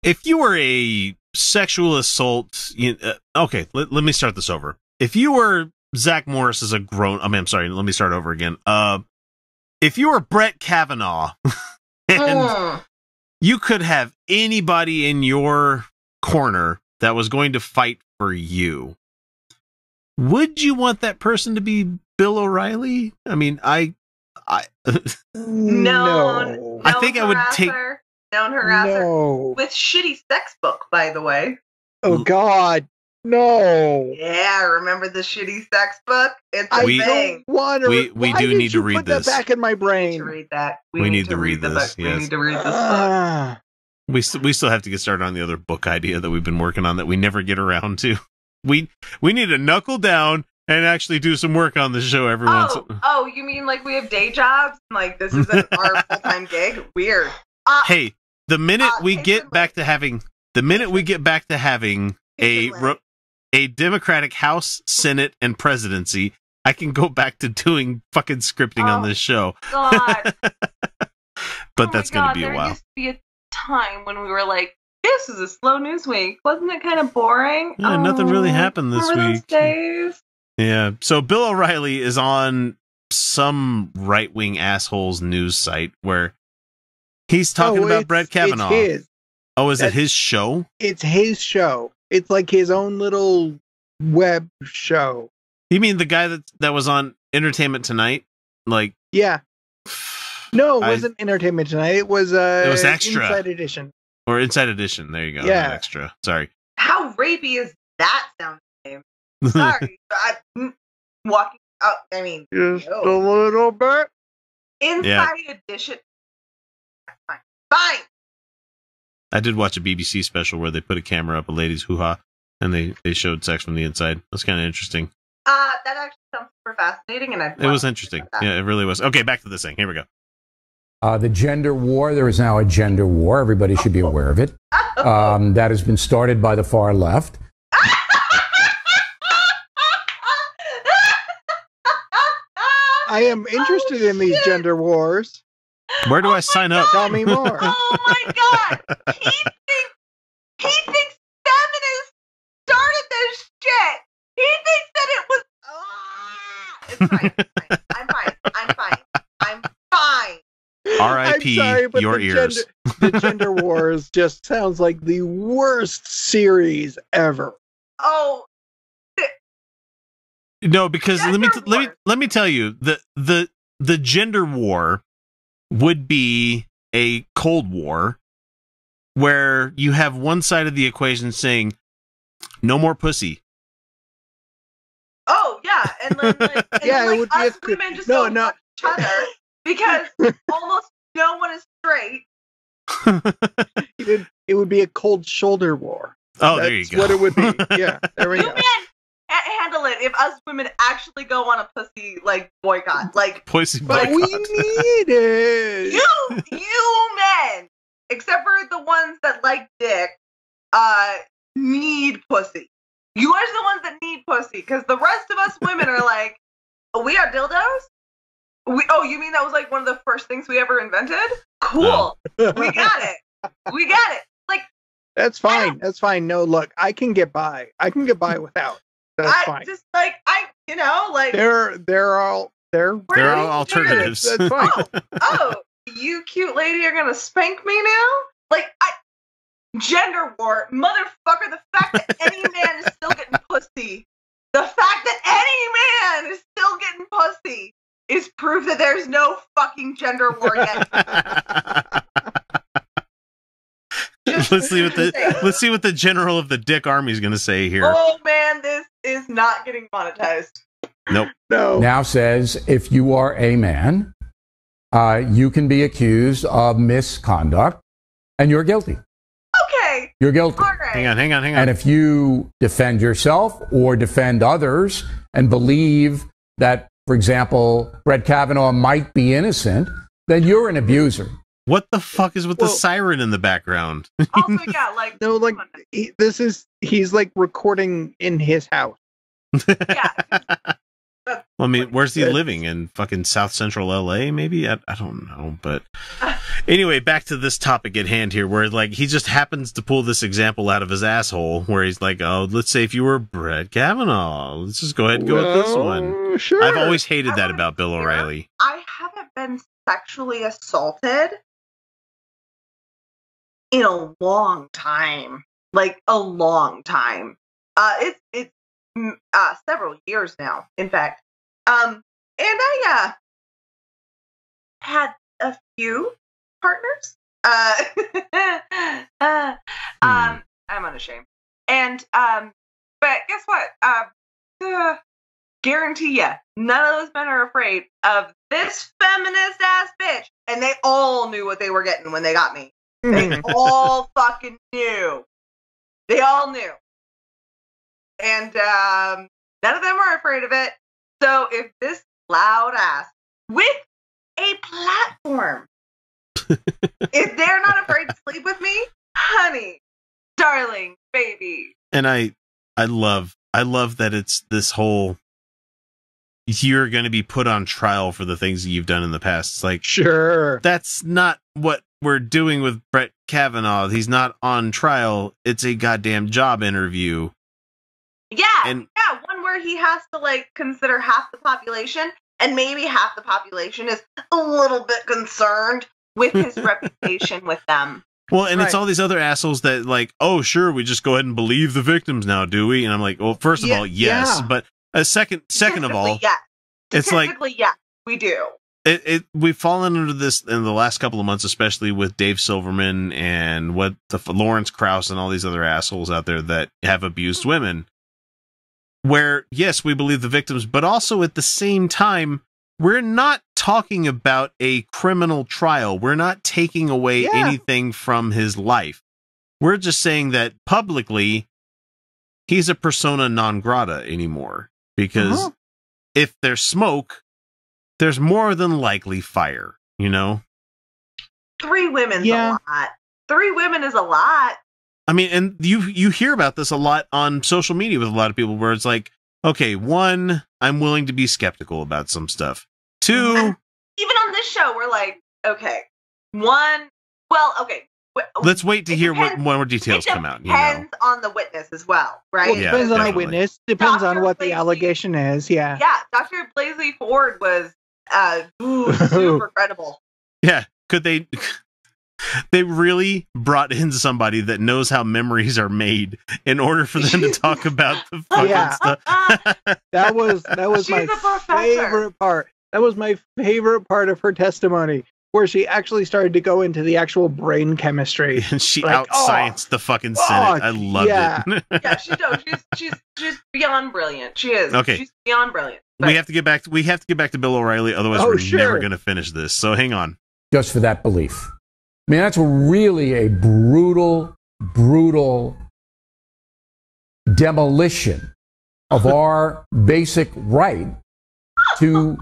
if you were a sexual assault, okay, let me start this over. If you were Zach Morris as a grown, I'm sorry, let me start over again. If you were Brett Kavanaugh and you could have anybody in your corner that was going to fight for you, would you want that person to be Bill O'Reilly? I mean, no. I think I would take known harasser with shitty sex book, by the way. Oh God, no! Yeah, remember the shitty sex book? It's we do need to read put this. That back in my brain. To read that. We need to read this. Yes. We need to read this book. We still have to get started on the other book idea that we've been working on that we never get around to. We need to knuckle down and actually do some work on the show every once. Oh, you mean like we have day jobs? Like this isn't our full-time gig? Weird. Hey, the minute we get back to having a Democratic House, Senate, and presidency, I can go back to doing fucking scripting on this show. God. But that's going to be a while. There used to be a time when we were like, this is a slow news week. Wasn't it kind of boring? Yeah, nothing really happened this remember week. Those days? Yeah. So Bill O'Reilly is on some right-wing asshole's news site where he's talking about Brett Kavanaugh. It's his. Oh, is it his show? It's his show. It's like his own little web show. You mean the guy that was on Entertainment Tonight? Like, yeah. No, it wasn't Entertainment Tonight. It was Extra. Inside Edition. Or Inside Edition. There you go. Yeah. Not Extra. Sorry. How rapey is that sound name? Sorry. Walking out. I mean, just a little bit. Inside Edition. Fine. I did watch a BBC special where they put a camera up a lady's hoo-ha and they showed sex from the inside. That's kind of interesting. That actually sounds super fascinating, and it was interesting. Yeah, it really was. Okay, back to this thing. Here we go. The gender war. There is now a gender war. Everybody should be aware of it. That has been started by the far left. I am interested in these gender wars. Where do I sign up? Tell me more. Oh my God! He thinks feminists started this shit. He thinks that it was. It's fine. I'm fine. R.I.P. your ears. The gender wars just sounds like the worst series ever. Oh. No, because let me tell you, the gender war would be a Cold War where you have one side of the equation saying no more pussy. Oh yeah, and then like it would us be women just don't fuck each other because almost no one is straight. It would be a cold shoulder war. Oh, there you go. That's what it would be. Yeah, there we go. You can handle it if us women actually go on a pussy boycott, pussy boycott. But we need it. You men, except for the ones that like dick, need pussy. You are the ones that need pussy, because the rest of us women are like, we are dildos? You mean that was like one of the first things we ever invented? Cool. We got it. That's fine. That's fine. No, look, I can get by. I can get by without. That's fine. Just there are alternatives. That's fine. Oh, you cute lady are gonna spank me now? Gender war, motherfucker. The fact that any man is still getting pussy, the fact that any man is still getting pussy is proof that there's no fucking gender war yet. Let's see what the general of the Dick Army is going to say here. Oh man, this is not getting monetized. Nope. No. Now says if you are a man, you can be accused of misconduct, and you're guilty. Okay. You're guilty. All right. Hang on. And if you defend yourself or defend others and believe that, for example, Brett Kavanaugh might be innocent, then you're an abuser. What the fuck is with the siren in the background? Also, yeah, he's like recording in his house. Yeah. Well, I mean, where's he living? In fucking South Central LA, maybe? I don't know. But anyway, back to this topic at hand here, where like he just happens to pull this example out of his asshole, where he's like, oh, let's say if you were Brett Kavanaugh, let's just go ahead and go with this one. Sure. I've always hated that about Bill O'Reilly. I haven't been sexually assaulted in a long time. Like, a long time. It's several years now, in fact. And I had a few partners. I'm unashamed. And but guess what? Guarantee ya, none of those men are afraid of this feminist ass bitch. And they all knew what they were getting when they got me. They all fucking knew. They all knew. And none of them are afraid of it. So if this loud ass with a platform, if they're not afraid to sleep with me, honey, darling, baby. And I love that it's this whole, you're going to be put on trial for the things that you've done in the past. It's like, sure, that's not what we're doing with Brett Kavanaugh. He's not on trial. It's a goddamn job interview. Yeah, one where he has to like consider half the population, and maybe half the population is a little bit concerned with his reputation with them. Well, and it's all these other assholes that like, oh, sure, we just go ahead and believe the victims now, do we? And I'm like, well, first of all, yes, but second of all, it's like, yeah, we do. We've fallen into this in the last couple of months, especially with Dave Silverman and what the Lawrence Krauss and all these other assholes out there that have abused women. Where, yes, we believe the victims, but also at the same time, we're not talking about a criminal trial. We're not taking away anything from his life. We're just saying that publicly, he's a persona non grata anymore. Because if there's smoke, there's more than likely fire, you know? 3 women's a lot. 3 women is a lot. I mean, and you hear about this a lot on social media with a lot of people where it's like, okay, 1, I'm willing to be skeptical about some stuff. 2, even on this show, we're like, okay, 1, well, okay. Let's wait to hear what more details come out. Depends on the witness as well, right? Well, depends on the witness. Depends on what the allegation is. Yeah. Yeah, Dr. Blasey Ford was super credible. Yeah. Could they? They really brought in somebody that knows how memories are made in order for them to talk about the fucking stuff. That was my favorite part. That was my favorite part of her testimony, where she actually started to go into the actual brain chemistry. And she out-scienced the fucking Senate. I loved it. Yeah, she does. She's beyond brilliant. She is. Okay. She's beyond brilliant. But we have to get back to Bill O'Reilly, otherwise we're never going to finish this. So hang on. Just for that belief. I mean, that's really a brutal demolition of our basic right to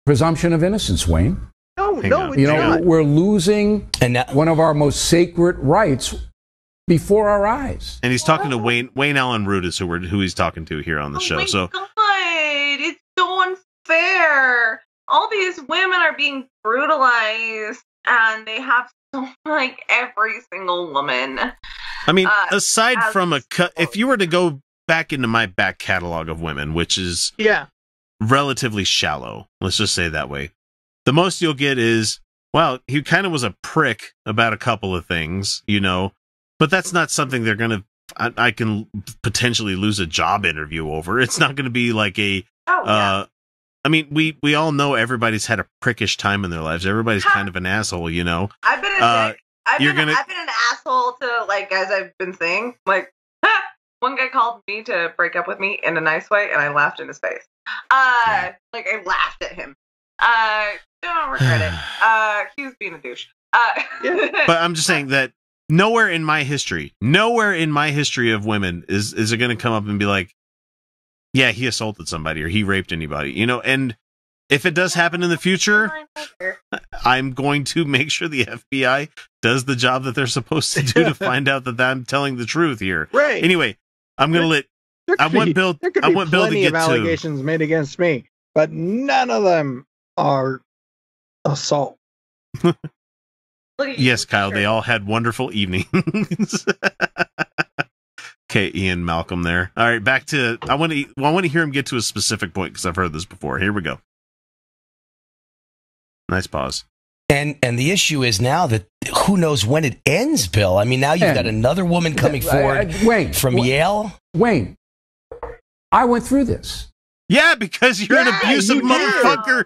presumption of innocence, Wayne. No, it's not. We're losing one of our most sacred rights before our eyes. And he's talking to Wayne Allen Root is who he's talking to here on the show. So God, it's so unfair. All these women are being brutalized, and they have like every single woman. I mean, aside from if you were to go back into my back catalog of women, which is relatively shallow, let's just say it that way, the most you'll get is, well, he kind of was a prick about a couple of things, you know, but that's not something they're going to, I can potentially lose a job interview over. It's not going to be like I mean, we all know everybody's had a prickish time in their lives. Everybody's kind of an asshole, you know. I've been I've been an asshole to, like, as I've been saying, like, one guy called me to break up with me in a nice way, and I laughed in his face. Like, I laughed at him. Don't regret it. He was being a douche. But I'm just saying that nowhere in my history of women is it going to come up and be like, yeah, he assaulted somebody or he raped anybody, you know. And if it does happen in the future, I'm going to make sure the FBI does the job that they're supposed to do to find out that I'm telling the truth here. Right. Anyway, I'm going to let. I want Bill to get allegations made against me. but none of them are assault. Yes, Kyle, they all had wonderful evenings. Okay, Ian Malcolm there. All right, back to I want to hear him get to a specific point because I've heard this before. Here we go. Nice pause. And the issue is now that who knows when it ends, Bill. I mean, now you've got another woman coming forward from Yale. Wayne, I went through this. Yeah, because you're an abusive motherfucker.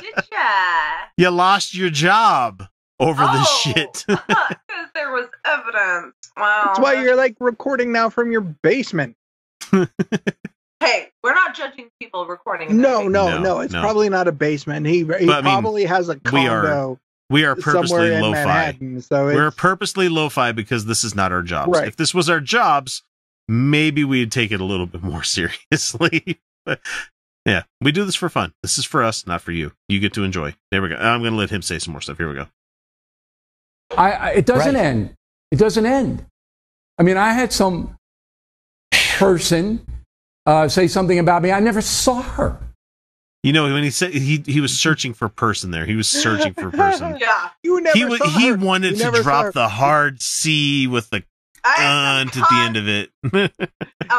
Did ya? You lost your job over this shit. Because there was evidence. Wow. That's why you're like recording now from your basement. Hey, we're not judging people recording. No. It's probably not a basement. He probably has a condo. We are purposely lo-fi. Manhattan, so we're purposely lo-fi because this is not our jobs. Right. If this was our jobs, maybe we'd take it a little bit more seriously. But yeah, we do this for fun. This is for us, not for you. You get to enjoy. There we go. I'm going to let him say some more stuff. Here we go. It doesn't end. It doesn't end. I mean, I had some person say something about me. I never saw her. You know, when he said he was searching for person there. He was searching for person. Yeah. You never saw her. He wanted to drop the hard C with the at the end of it.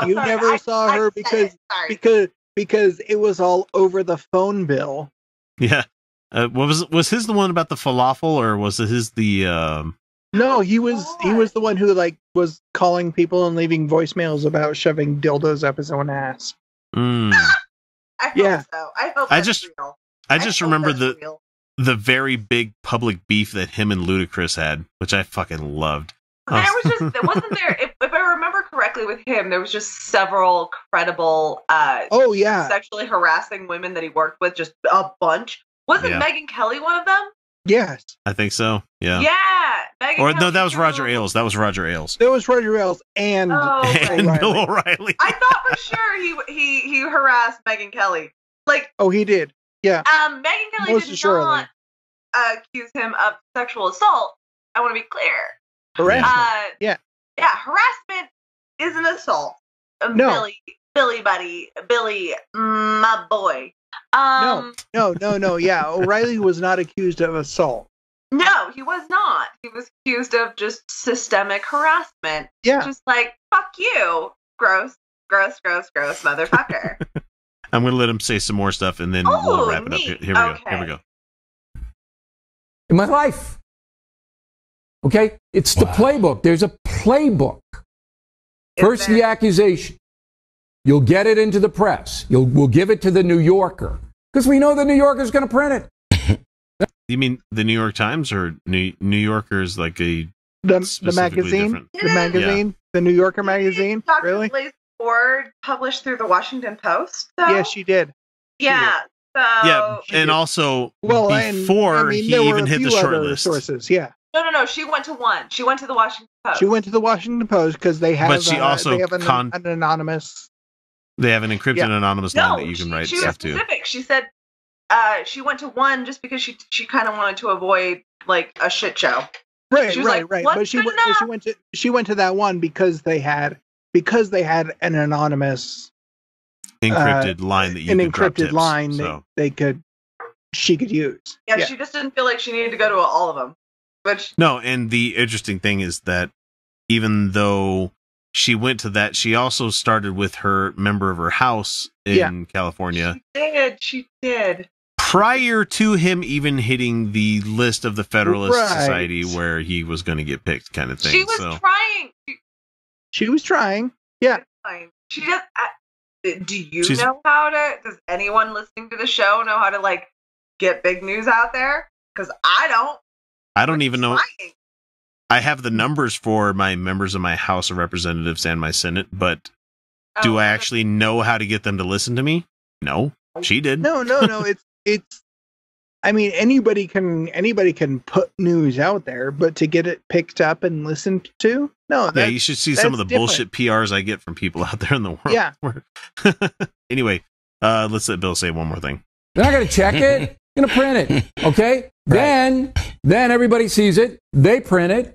You never saw her because it was all over the phone bill. Yeah. Was his the one about the falafel, or was his the No, he was the one who was calling people and leaving voicemails about shoving dildos up his own ass. I felt so. I just remember the very big public beef that him and Ludacris had, which I fucking loved. Wasn't there, if I remember correctly with him, there was just several credible sexually harassing women that he worked with, just a bunch. Wasn't Megyn Kelly one of them? Yes. I think so. Yeah. Yeah. No, that was Roger Ailes. That was Roger Ailes. That was Roger Ailes and Bill O'Reilly. I thought for sure he harassed Megyn Kelly. He did. Yeah. Megyn Kelly did not accuse him of sexual assault. I want to be clear. Harassment. Yeah, harassment is an assault. No. Billy, my boy. No. Yeah, O'Reilly was not accused of assault. No, he was not. He was accused of just systemic harassment. Yeah. Just fuck you. Gross, motherfucker. I'm going to let him say some more stuff and then we'll wrap it up. Here we go. In my life. Okay? It's the playbook. There's a playbook. First, the accusation. You'll get it into the press. We'll give it to the New Yorker. Because we know the New Yorker's going to print it. You mean the New York Times or New Yorker's the magazine? Different? The magazine? The New Yorker magazine? Dr. Really? Blaise Ford published through the Washington Post, though? Yeah, she did. Yeah. So yeah, and also before he even hit the short list. Sources, yeah. No. She went to one. She went to the Washington Post. She went to the Washington Post because they have. But she also they have an anonymous. They have an encrypted anonymous line that you can write stuff to. She said she went to one just because she kind of wanted to avoid a shit show. Right. But she went to that one because they had an anonymous encrypted line that you could drop tips, line so. she could use. Yeah, she just didn't feel like she needed to go to all of them. No, and the interesting thing is that even though she went to that, she also started with her member of her house in California. She did. Prior to him even hitting the list of the Federalist Society where he was going to get picked, kind of thing. She was trying. She was trying. Yeah. She does. Does anyone listening to the show know how to get big news out there? Because I don't. I don't even know. I have the numbers for my members of my House of Representatives and my Senate, but do I actually know how to get them to listen to me? No, she did. No. It's. I mean, anybody can put news out there, but to get it picked up and listened to, no. Yeah, you should see some of the bullshit PRs I get from people out there in the world. Yeah. Anyway, let's let Bill say one more thing. They're not going to check it. They're going to print it. Okay. Right. Then everybody sees it. They print it.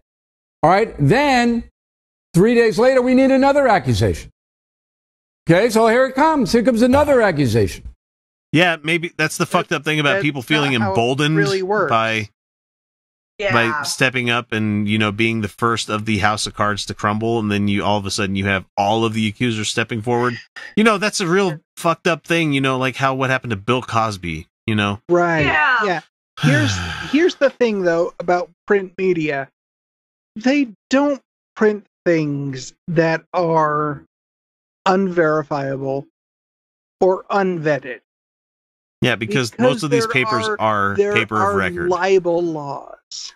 All right. Then 3 days later, we need another accusation. Okay. So here it comes. Here comes another accusation. Yeah, maybe that's the fucked up thing about people feeling emboldened by stepping up and, you know, being the first of the house of cards to crumble, and then you all of a sudden you have all of the accusers stepping forward. You know, that's a real fucked up thing, you know, like what happened to Bill Cosby, you know? Right. Yeah. Here's the thing though about print media. They don't print things that are unverifiable or unvetted. Yeah, because most of these papers are paper of record. Libel laws.